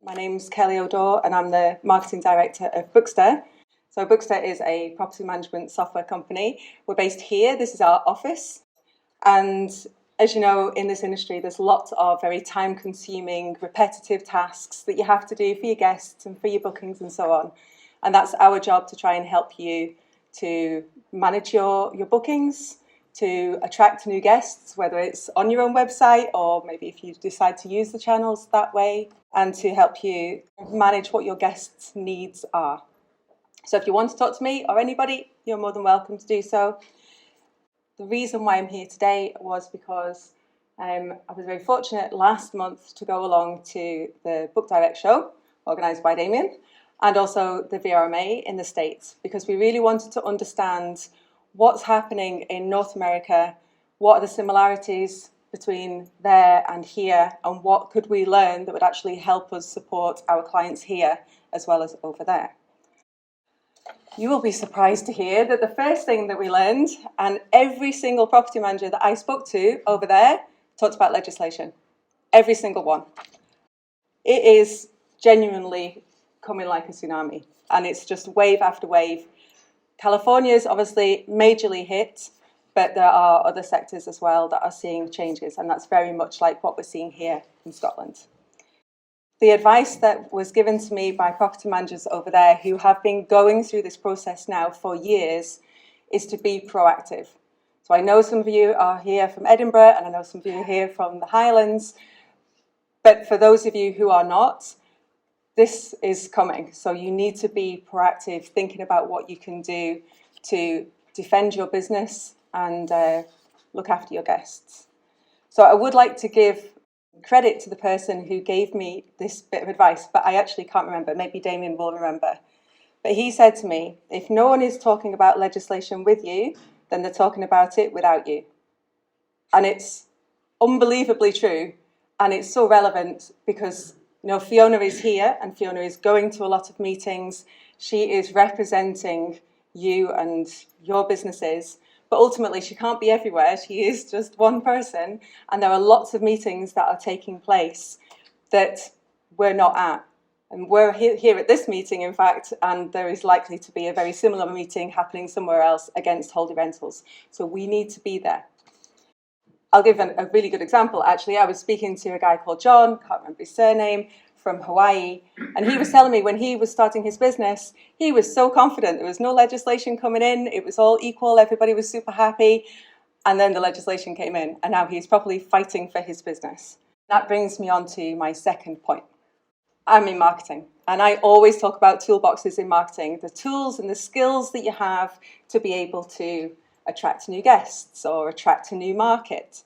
My name's Kelly Odor and I'm the Marketing Director of Bookster. So Bookster is a property management software company. We're based here, this is our office. And as you know, in this industry, there's lots of very time-consuming, repetitive tasks that you have to do for your guests and for your bookings and so on. And that's our job, to try and help you to manage your bookings, to attract new guests, whether it's on your own website or maybe if you decide to use the channels that way, and to help you manage what your guests' needs are. So if you want to talk to me or anybody, you're more than welcome to do so. The reason why I'm here today was because I was very fortunate last month to go along to the Book Direct show, organised by Damian, and also the VRMA in the States, because we really wanted to understand what's happening in North America, what are the similarities between there and here, and what could we learn that would actually help us support our clients here as well as over there. You will be surprised to hear that the first thing that we learned, and every single property manager that I spoke to over there talked about legislation. Every single one. It is genuinely coming like a tsunami, and it's just wave after wave. California's obviously majorly hit, but there are other sectors as well that are seeing changes, and that's very much like what we're seeing here in Scotland. The advice that was given to me by property managers over there who have been going through this process now for years is to be proactive. So I know some of you are here from Edinburgh, and I know some of you are here from the Highlands, but for those of you who are not, this is coming. So you need to be proactive, thinking about what you can do to defend your business and look after your guests. So I would like to give credit to the person who gave me this bit of advice, but I actually can't remember. Maybe Damian will remember. But he said to me, if no one is talking about legislation with you, then they're talking about it without you. And it's unbelievably true. And it's so relevant because, you know, Fiona is here and Fiona is going to a lot of meetings. She is representing you and your businesses. But ultimately, she can't be everywhere. She is just one person. And there are lots of meetings that are taking place that we're not at. And we're here at this meeting, in fact, and there is likely to be a very similar meeting happening somewhere else against Odor Rentals. So we need to be there. I'll give a really good example, actually. I was speaking to a guy called John, can't remember his surname, from Hawaii, and he was telling me when he was starting his business, he was so confident. There was no legislation coming in. It was all equal. Everybody was super happy. And then the legislation came in, and now he's probably fighting for his business. That brings me on to my second point. I'm in marketing, and I always talk about toolboxes in marketing, the tools and the skills that you have to be able to attract new guests or attract a new market.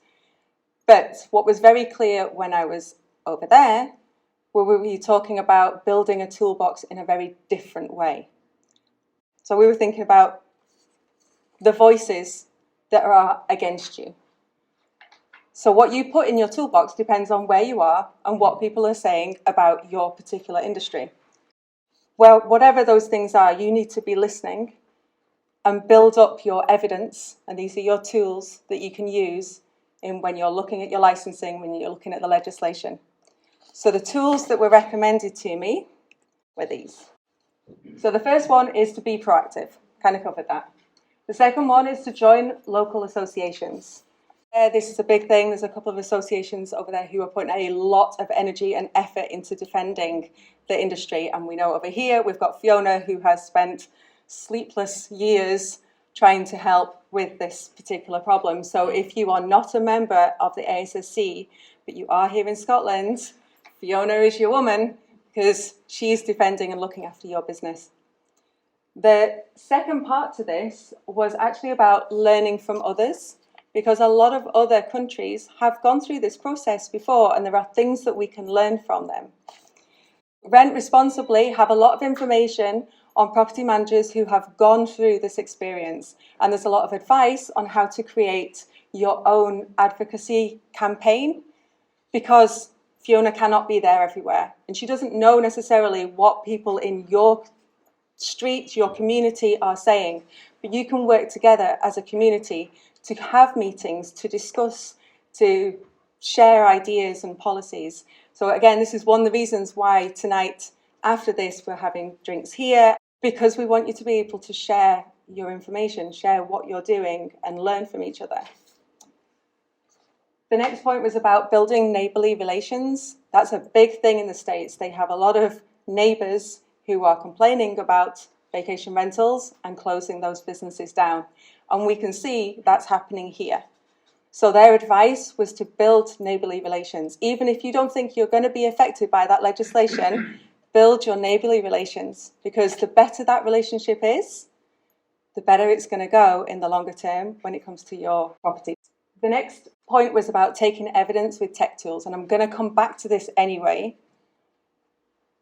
But what was very clear when I was over there, we were talking about building a toolbox in a very different way. So we were thinking about the voices that are against you. So what you put in your toolbox depends on where you are and what people are saying about your particular industry. Well, whatever those things are, you need to be listening and build up your evidence, and these are your tools that you can use when you're looking at your licensing, when you're looking at the legislation. So the tools that were recommended to me were these. So the first one is to be proactive, kind of covered that. The second one is to join local associations. This is a big thing. There's a couple of associations over there who are putting a lot of energy and effort into defending the industry. And we know over here we've got Fiona, who has spent sleepless years trying to help with this particular problem. So if you are not a member of the ASSC, but you are here in Scotland, Fiona is your woman, because she's defending and looking after your business. The second part to this was actually about learning from others, because a lot of other countries have gone through this process before, and there are things that we can learn from them. Rent Responsibly have a lot of information on property managers who have gone through this experience, and there's a lot of advice on how to create your own advocacy campaign, because Fiona cannot be there everywhere, and she doesn't know necessarily what people in your street, your community are saying, but you can work together as a community to have meetings, to discuss, to share ideas and policies. So again, this is one of the reasons why tonight, after this, we're having drinks here, because we want you to be able to share your information, share what you're doing, and learn from each other. The next point was about building neighbourly relations. That's a big thing in the States. They have a lot of neighbours who are complaining about vacation rentals and closing those businesses down. And we can see that's happening here. So their advice was to build neighbourly relations. Even if you don't think you're going to be affected by that legislation, build your neighbourly relations, because the better that relationship is, the better it's going to go in the longer term when it comes to your property. The next point was about taking evidence with tech tools, and I'm going to come back to this anyway.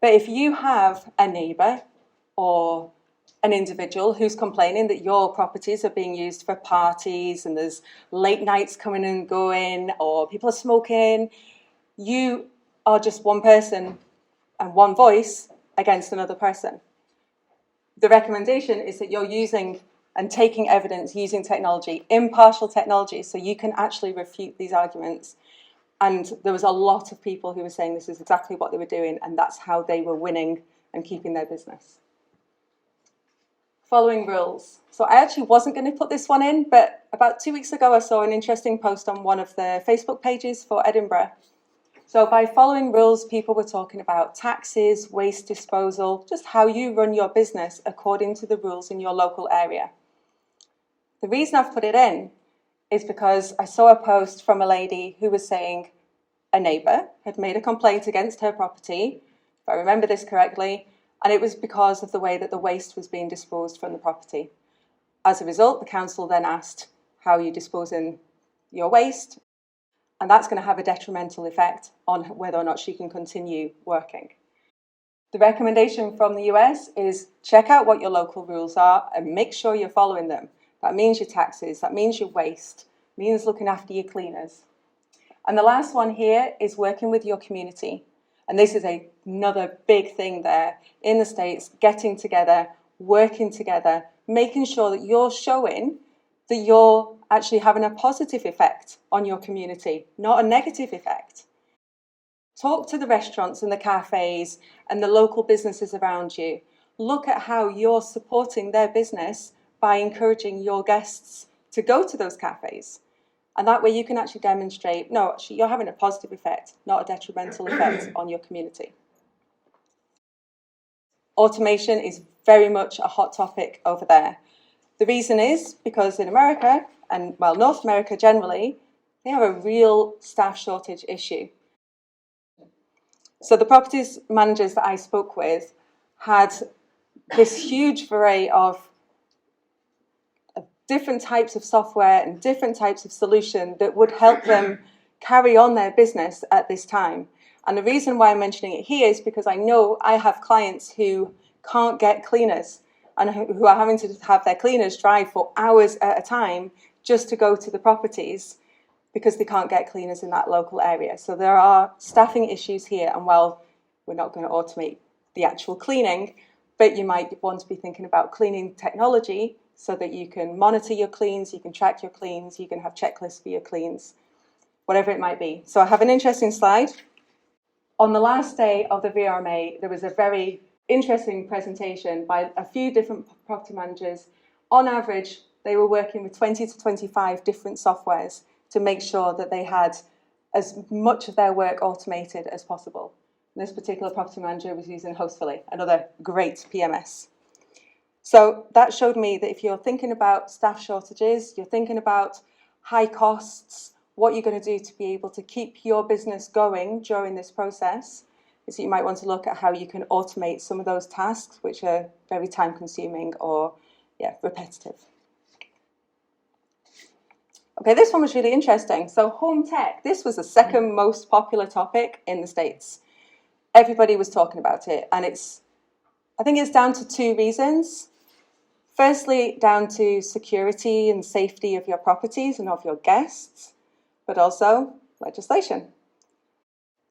But if you have a neighbour or an individual who's complaining that your properties are being used for parties and there's late nights coming and going, or people are smoking, you are just one person and one voice against another person. The recommendation is that you're using and taking evidence using technology, impartial technology, so you can actually refute these arguments. And there was a lot of people who were saying this is exactly what they were doing, and that's how they were winning and keeping their business. Following rules. So I actually wasn't going to put this one in, but about 2 weeks ago I saw an interesting post on one of the Facebook pages for Edinburgh. So by following rules, people were talking about taxes, waste disposal, just how you run your business according to the rules in your local area. The reason I've put it in is because I saw a post from a lady who was saying a neighbour had made a complaint against her property, if I remember this correctly, and it was because of the way that the waste was being disposed from the property. As a result, the council then asked how are you disposing your waste, and that's going to have a detrimental effect on whether or not she can continue working. The recommendation from the US is check out what your local rules are and make sure you're following them. That means your taxes, that means your waste, means looking after your cleaners. And the last one here is working with your community. And this is another big thing there in the States, getting together, working together, making sure that you're showing that you're actually having a positive effect on your community, not a negative effect. Talk to the restaurants and the cafes and the local businesses around you. Look at how you're supporting their business by encouraging your guests to go to those cafes. And that way you can actually demonstrate, no, actually you're having a positive effect, not a detrimental effect on your community. Automation is very much a hot topic over there. The reason is because in America, and well, North America generally, they have a real staff shortage issue. So the properties managers that I spoke with had this huge array of different types of software and different types of solution that would help them carry on their business at this time. And the reason why I'm mentioning it here is because I know I have clients who can't get cleaners and who are having to have their cleaners drive for hours at a time just to go to the properties because they can't get cleaners in that local area. So there are staffing issues here, and well, we're not going to automate the actual cleaning, but you might want to be thinking about cleaning technology so that you can monitor your cleans, you can track your cleans, you can have checklists for your cleans, whatever it might be. So I have an interesting slide. On the last day of the VRMA, there was a very interesting presentation by a few different property managers. On average, they were working with 20 to 25 different softwares to make sure that they had as much of their work automated as possible. And this particular property manager was using Hostfully, another great PMS. So that showed me that if you're thinking about staff shortages, you're thinking about high costs, what you're going to do to be able to keep your business going during this process, is that you might want to look at how you can automate some of those tasks which are very time consuming or repetitive. Okay, this one was really interesting. So home tech, this was the second most popular topic in the States. Everybody was talking about it, and I think it's down to two reasons. Firstly, down to security and safety of your properties and of your guests, but also legislation.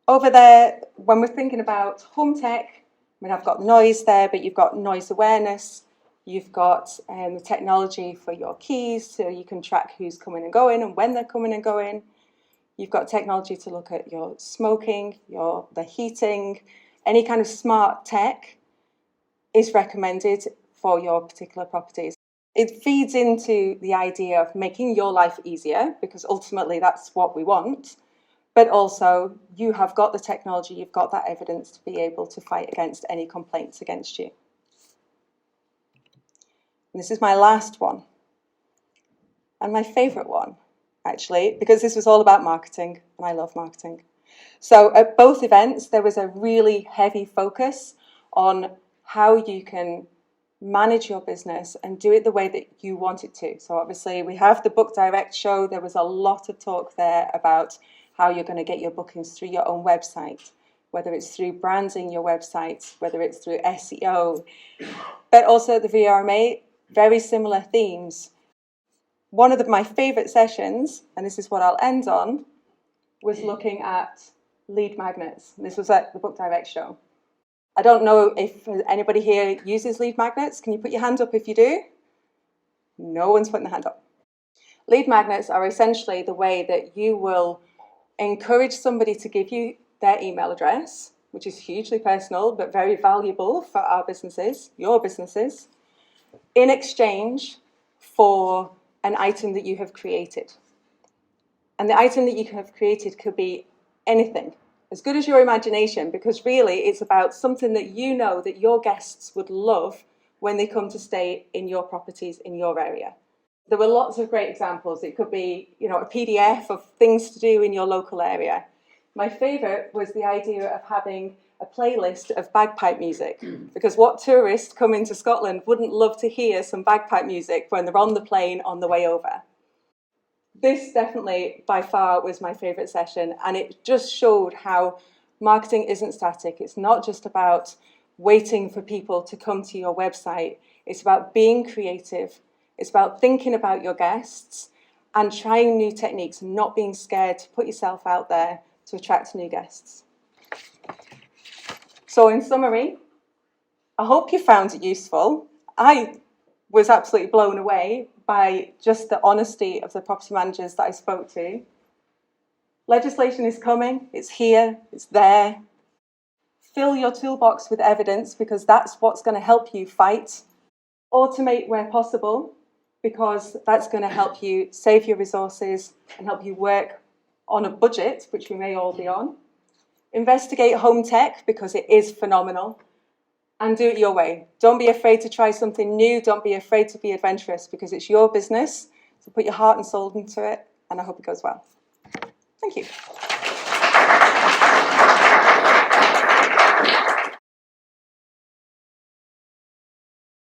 Over there, when we're thinking about home tech, I mean, I've got noise there, but you've got noise awareness. You've got the technology for your keys, so you can track who's coming and going and when they're coming and going. You've got technology to look at your smoking, the heating, any kind of smart tech is recommended for your particular properties. It feeds into the idea of making your life easier, because ultimately that's what we want. But also, you have got the technology, you've got that evidence to be able to fight against any complaints against you. And this is my last one, and my favourite one, actually, because this was all about marketing, and I love marketing. So at both events, there was a really heavy focus on how you can manage your business and do it the way that you want it to. So obviously, we have the Book Direct show. There was a lot of talk there about how you're going to get your bookings through your own website, whether it's through branding your website, whether it's through SEO, but also the VRMA, very similar themes. One of my favourite sessions, and this is what I'll end on, was looking at lead magnets. This was at the Book Direct show. I don't know if anybody here uses lead magnets. Can you put your hand up if you do? No one's putting their hand up. Lead magnets are essentially the way that you will encourage somebody to give you their email address, which is hugely personal but very valuable for our businesses, your businesses, in exchange for an item that you have created. And the item that you have created could be anything, as good as your imagination, because really it's about something that you know that your guests would love when they come to stay in your properties in your area. There were lots of great examples. It could be, a PDF of things to do in your local area. My favourite was the idea of having a playlist of bagpipe music, because what tourists come into Scotland wouldn't love to hear some bagpipe music when they're on the plane on the way over? This definitely, by far, was my favourite session, and it just showed how marketing isn't static. It's not just about waiting for people to come to your website. It's about being creative. It's about thinking about your guests and trying new techniques and not being scared to put yourself out there to attract new guests. So in summary, I hope you found it useful. I was absolutely blown away by just the honesty of the property managers that I spoke to. Legislation is coming, it's here, it's there. Fill your toolbox with evidence, because that's what's going to help you fight. Automate where possible, because that's going to help you save your resources and help you work on a budget, which we may all be on. Investigate home tech, because it is phenomenal. And do it your way. Don't be afraid to try something new. Don't be afraid to be adventurous, because it's your business. So put your heart and soul into it, and I hope it goes well. Thank you.